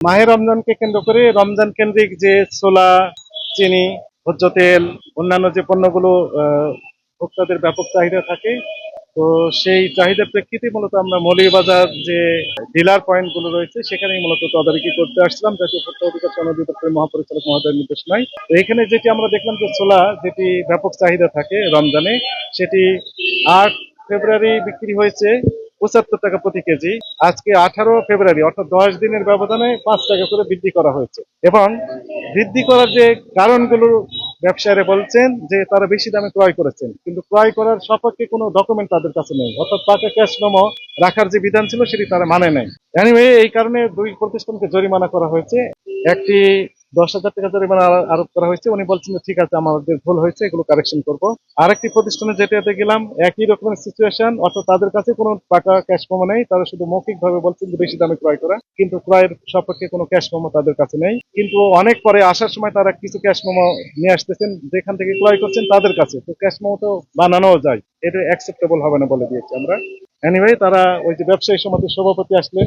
মাহে রমজানকে কেন্দ্র করে রমজান কেন্দ্রিক যে ছোলা, চিনি, ভোজ্য তেল, অন্যান্য যে পণ্যগুলো ভোক্তাদের ব্যাপক চাহিদা থাকে, তো সেই চাহিদার প্রেক্ষিতে মূলত আমরা মৌলভীবাজার যে ডিলার পয়েন্ট গুলো রয়েছে সেখানেই মূলত তদারকি করতে আসছিলাম জাতীয় ভোক্তা অধিকার সনদ অধিদপ্তরের মহাপরিচালক মহোদয়ের নির্দেশনায়। তো এখানে যেটি আমরা দেখলাম যে ছোলা যেটি ব্যাপক চাহিদা থাকে রমজানে, সেটি 8 ফেব্রুয়ারি বিক্রি হয়েছে 75 টাকা প্রতি কেজি। আজকে 18 ফেব্রুয়ারি অর্থাৎ 10 দিনের ব্যবধানে 5 টাকা করে বৃদ্ধি করা হয়েছে। এবং বৃদ্ধি করার যে কারণগুলো ব্যবসায়ীরা বলছেন যে তারা বেশি দামে ক্রয় করেছেন, কিন্তু ক্রয় করার সপক্ষে কোনো ডকুমেন্ট তাদের কাছে নেই, অর্থাৎ টাকা ক্যাশ মেমো রাখার যে বিধান ছিল সেটি তারা মানে নাই। এনিওয়ে, এই কারণে দুই প্রতিষ্ঠানকে জরিমানা করা হয়েছে। একটি 10,000 টাকা জরিমানা আরোপ করা হয়েছে। উনি বলছেন যে ঠিক আছে, আমাদের ভুল হয়েছে, এগুলো কারেকশন করবো। আরেকটি প্রতিষ্ঠানে যেটাতে গেলাম, একই রকমের সিচুয়েশন, অর্থাৎ তাদের কাছে কোনো টাকা ক্যাশ মেমো নেই, তারা শুধু মৌখিক ভাবে বলছেন যে বেশি দামে ক্রয় করা, কিন্তু ক্রয়ের সপক্ষে কোনো ক্যাশ মেমো তাদের কাছে নেই। কিন্তু অনেক পরে আসার সময় তারা কিছু ক্যাশ মেমো নিয়ে আসতেছেন যেখান থেকে ক্রয় করছেন তাদের কাছে, তো ক্যাশ মেমো তো বানানো যায়, এটা অ্যাকসেপ্টেবল হবে না বলে দিয়েছি আমরা। এনিওয়ে, তারা ওই যে ব্যবসায়ী সমিতির সভাপতি আসলেন,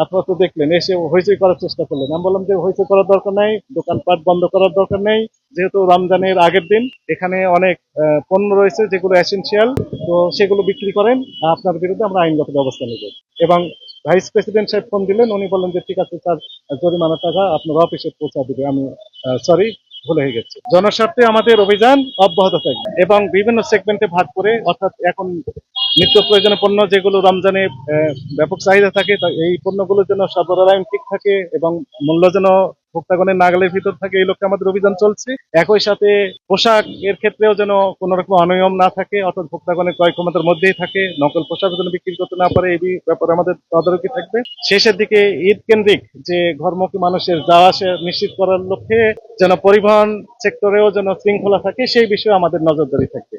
আপনারা তো দেখলেন, এসে হইচই করার চেষ্টা করলেন। আমি বললাম যে হইচই করার দরকার নাই, দোকানপাট বন্ধ করার দরকার নেই, যেহেতু রমজানের আগের দিন, এখানে অনেক পণ্য রয়েছে যেগুলো এসেনশিয়াল, তো সেগুলো বিক্রি করেন, আপনার বিরুদ্ধে আমরা আইনগত ব্যবস্থা নেব। এবং ভাইস প্রেসিডেন্ট সাহেব ফোন দিলেন, উনি বললেন যে ঠিক আছে স্যার, জরিমানার টাকা আপনার অফিসে পৌঁছা দিবে। আমি সরি, ভুল হয়ে গেছে। জনস্বার্থে আমাদের অভিযান অব্যাহত থাকবে এবং বিভিন্ন সেগমেন্টে ভাগ করে, অর্থাৎ এখন নিত্য প্রয়োজনীয় পণ্য যেগুলো রমজানে ব্যাপক চাহিদা থাকে, এই পণ্যগুলোর জন্য সরবরাহ লাইন ঠিক থাকে এবং মূল্য যেন ভোক্তাগণের নাগালের ভিতর থাকে, এই লক্ষ্যে আমাদের অভিযান চলছে। একই সাথে পোশাক এর ক্ষেত্রেও যেন কোন রকম অনিয়ম না থাকে, অর্থাৎ ভোক্তাগণের ক্রয় ক্ষমতার মধ্যেই থাকে, নকল পোশাক যেন বিক্রি করতে না পারে, এই ব্যাপারে আমাদের তদারকি থাকবে। শেষের দিকে ঈদ কেন্দ্রিক যে ঘরমুখী মানুষের যাওয়া আসা নিশ্চিত করার লক্ষ্যে যেন পরিবহন সেক্টরেও যেন শৃঙ্খলা থাকে, সেই বিষয়ে আমাদের নজরদারি থাকবে।